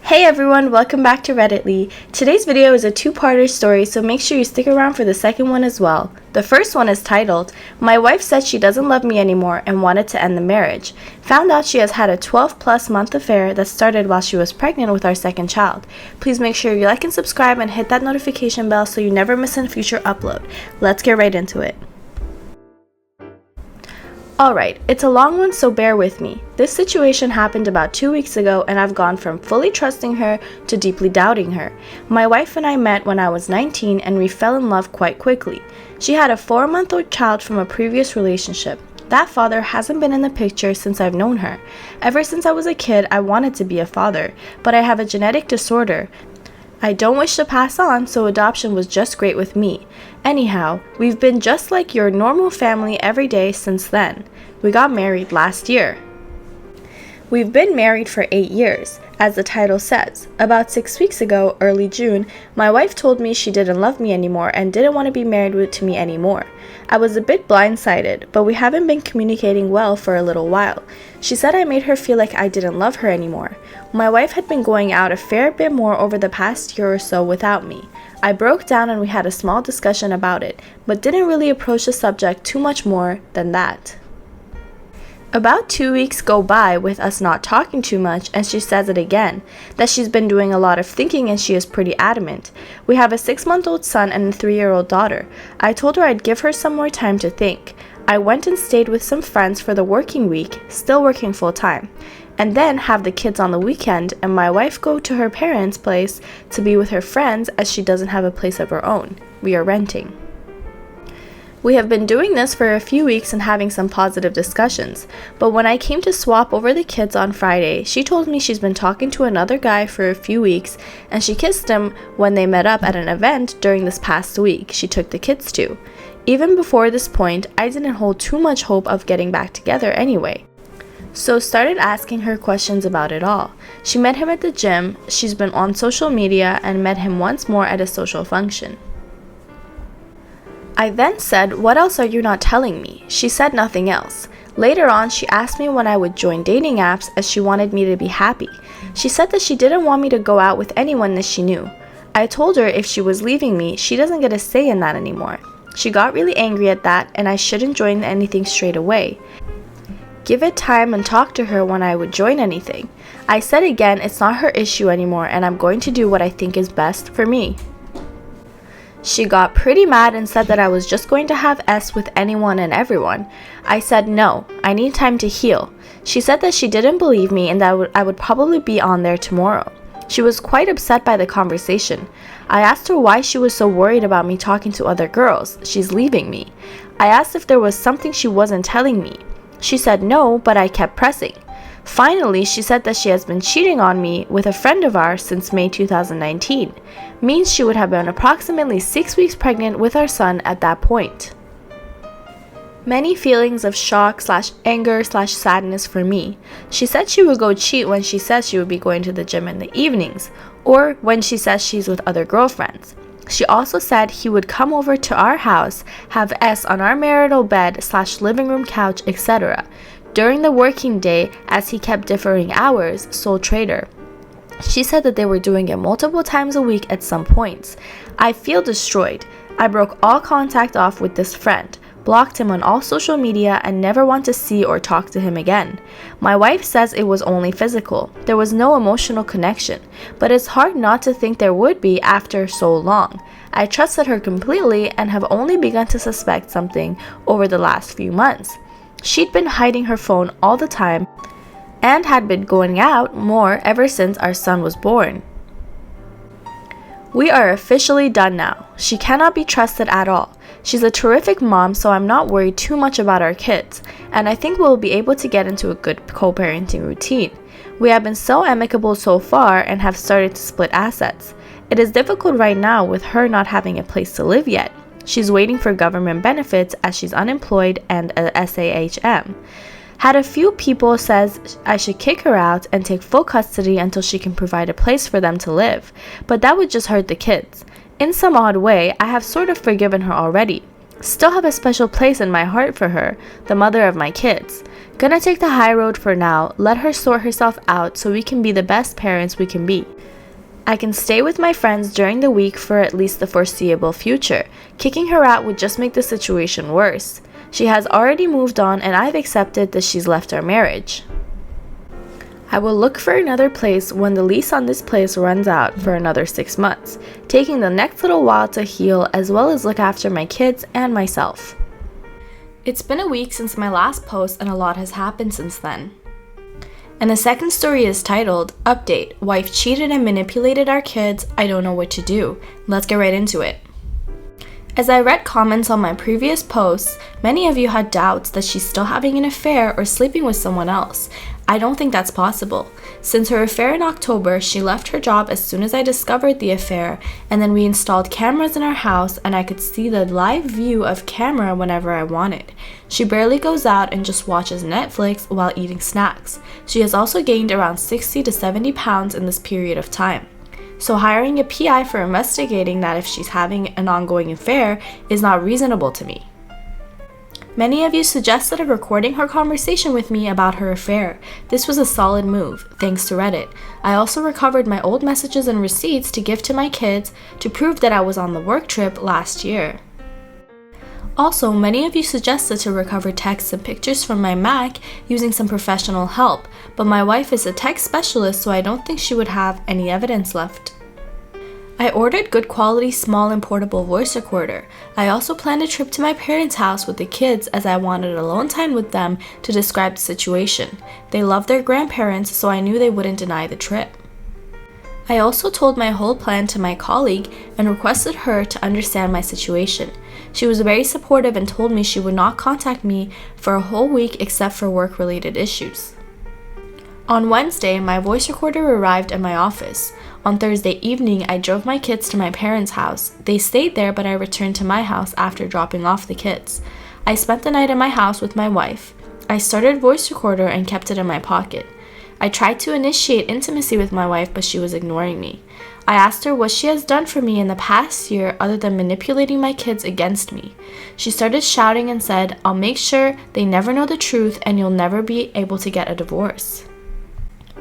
Hey everyone, welcome back to Redditly. Today's video is a two-parter story, so make sure you stick around for the second one as well. The first one is titled, My Wife Said She Doesn't Love Me Anymore and Wanted to End the Marriage. Found out she has had a 12+ month affair that started while she was pregnant with our second child. Please make sure you like and subscribe and hit that notification bell so you never miss a future upload. Let's get right into it. Alright, it's a long one, so bear with me. This situation happened about 2 weeks ago and I've gone from fully trusting her to deeply doubting her. My wife and I met when I was 19 and we fell in love quite quickly. She had a 4-month-old child from a previous relationship. That father hasn't been in the picture since I've known her. Ever since I was a kid, I wanted to be a father, but I have a genetic disorder. I don't wish to pass on, so adoption was just great with me. Anyhow, we've been just like your normal family every day since then. We got married last year. We've been married for 8 years, as the title says. About 6 weeks ago, early June, my wife told me she didn't love me anymore and didn't want to be married to me anymore. I was a bit blindsided, but we haven't been communicating well for a little while. She said I made her feel like I didn't love her anymore. My wife had been going out a fair bit more over the past year or so without me. I broke down and we had a small discussion about it, but didn't really approach the subject too much more than that. About 2 weeks go by with us not talking too much, and she says it again, that she's been doing a lot of thinking and she is pretty adamant. We have a 6-month-old son and a 3-year-old daughter. I told her I'd give her some more time to think. I went and stayed with some friends for the working week, still working full time, and then have the kids on the weekend and my wife go to her parents' place to be with her friends as she doesn't have a place of her own. We are renting. We have been doing this for a few weeks and having some positive discussions, but when I came to swap over the kids on Friday, she told me she's been talking to another guy for a few weeks and she kissed him when they met up at an event during this past week she took the kids to. Even before this point, I didn't hold too much hope of getting back together anyway. So started asking her questions about it all. She met him at the gym, she's been on social media, and met him once more at a social function. I then said, what else are you not telling me? She said nothing else. Later on, she asked me when I would join dating apps as she wanted me to be happy. She said that she didn't want me to go out with anyone that she knew. I told her if she was leaving me, she doesn't get a say in that anymore. She got really angry at that and I shouldn't join anything straight away. Give it time and talk to her when I would join anything. I said again it's not her issue anymore and I'm going to do what I think is best for me. She got pretty mad and said that I was just going to have S with anyone and everyone. I said no, I need time to heal. She said that she didn't believe me and that I would probably be on there tomorrow. She was quite upset by the conversation. I asked her why she was so worried about me talking to other girls. She's leaving me. I asked if there was something she wasn't telling me. She said no, but I kept pressing. Finally, she said that she has been cheating on me with a friend of ours since May 2019. Means she would have been approximately 6 weeks pregnant with our son at that point. Many feelings of shock/anger/sadness for me. She said she would go cheat when she says she would be going to the gym in the evenings, or when she says she's with other girlfriends. She also said he would come over to our house, have S on our marital bed/living room couch, etc. during the working day as he kept differing hours, sole trader. She said that they were doing it multiple times a week at some points. I feel destroyed. I broke all contact off with this friend, blocked him on all social media, and never want to see or talk to him again. My wife says it was only physical. There was no emotional connection, but it's hard not to think there would be after so long. I trusted her completely and have only begun to suspect something over the last few months. She'd been hiding her phone all the time and had been going out more ever since our son was born. We are officially done now. She cannot be trusted at all. She's a terrific mom, so I'm not worried too much about our kids, and I think we'll be able to get into a good co-parenting routine. We have been so amicable so far and have started to split assets. It is difficult right now with her not having a place to live yet. She's waiting for government benefits as she's unemployed and a SAHM. Had a few people says I should kick her out and take full custody until she can provide a place for them to live, but that would just hurt the kids. In some odd way, I have sort of forgiven her already. Still have a special place in my heart for her, the mother of my kids. Gonna take the high road for now, let her sort herself out so we can be the best parents we can be. I can stay with my friends during the week for at least the foreseeable future. Kicking her out would just make the situation worse. She has already moved on and I've accepted that she's left our marriage. I will look for another place when the lease on this place runs out for another 6 months, taking the next little while to heal as well as look after my kids and myself. It's been a week since my last post and a lot has happened since then. And the second story is titled, Update, Wife Cheated and Manipulated Our Kids, I Don't Know What to Do. Let's get right into it. As I read comments on my previous posts, many of you had doubts that she's still having an affair or sleeping with someone else. I don't think that's possible. Since her affair in October, she left her job as soon as I discovered the affair, and then we installed cameras in our house and I could see the live view of camera whenever I wanted. She barely goes out and just watches Netflix while eating snacks. She has also gained around 60 to 70 pounds in this period of time. So hiring a PI for investigating that if she's having an ongoing affair is not reasonable to me. Many of you suggested recording her conversation with me about her affair. This was a solid move, thanks to Reddit. I also recovered my old messages and receipts to give to my kids to prove that I was on the work trip last year. Also, many of you suggested to recover texts and pictures from my Mac using some professional help, but my wife is a tech specialist, so I don't think she would have any evidence left. I ordered good quality small and portable voice recorder. I also planned a trip to my parents' house with the kids as I wanted alone time with them to describe the situation. They love their grandparents, so I knew they wouldn't deny the trip. I also told my whole plan to my colleague and requested her to understand my situation. She was very supportive and told me she would not contact me for a whole week except for work-related issues. On Wednesday, my voice recorder arrived at my office. On Thursday evening, I drove my kids to my parents' house. They stayed there, but I returned to my house after dropping off the kids. I spent the night in my house with my wife. I started voice recorder and kept it in my pocket. I tried to initiate intimacy with my wife, but she was ignoring me. I asked her what she has done for me in the past year other than manipulating my kids against me. She started shouting and said, "I'll make sure they never know the truth and you'll never be able to get a divorce."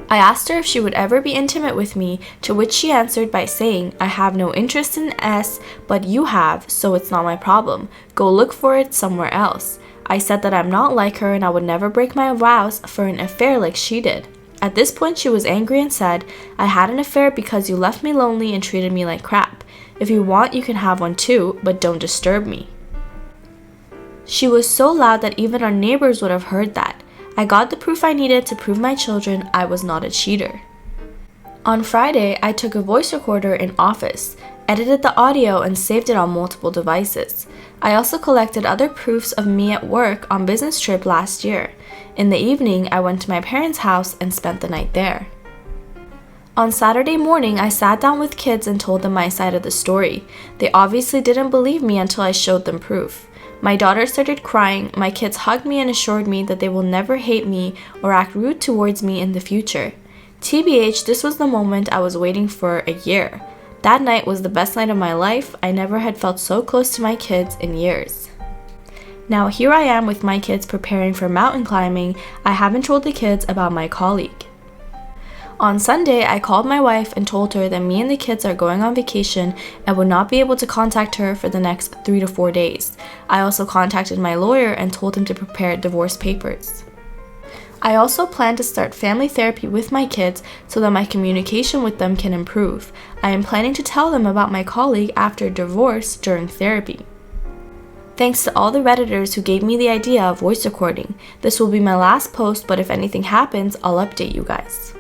I asked her if she would ever be intimate with me, to which she answered by saying, "I have no interest in S, but you have, so it's not my problem. Go look for it somewhere else." I said that I'm not like her and I would never break my vows for an affair like she did. At this point, she was angry and said, "I had an affair because you left me lonely and treated me like crap. If you want, you can have one too, but don't disturb me." She was so loud that even our neighbors would have heard that. I got the proof I needed to prove my children I was not a cheater. On Friday, I took a voice recorder in office, edited the audio, and saved it on multiple devices. I also collected other proofs of me at work on business trip last year. In the evening, I went to my parents' house and spent the night there. On Saturday morning, I sat down with kids and told them my side of the story. They obviously didn't believe me until I showed them proof. My daughter started crying, my kids hugged me and assured me that they will never hate me or act rude towards me in the future. TBH, this was the moment I was waiting for a year. That night was the best night of my life. I never had felt so close to my kids in years. Now here I am with my kids preparing for mountain climbing. I haven't told the kids about my colleague. On Sunday, I called my wife and told her that me and the kids are going on vacation and would not be able to contact her for the next 3 to 4 days. I also contacted my lawyer and told him to prepare divorce papers. I also plan to start family therapy with my kids so that my communication with them can improve. I am planning to tell them about my colleague after divorce during therapy. Thanks to all the Redditors who gave me the idea of voice recording. This will be my last post, but if anything happens, I'll update you guys.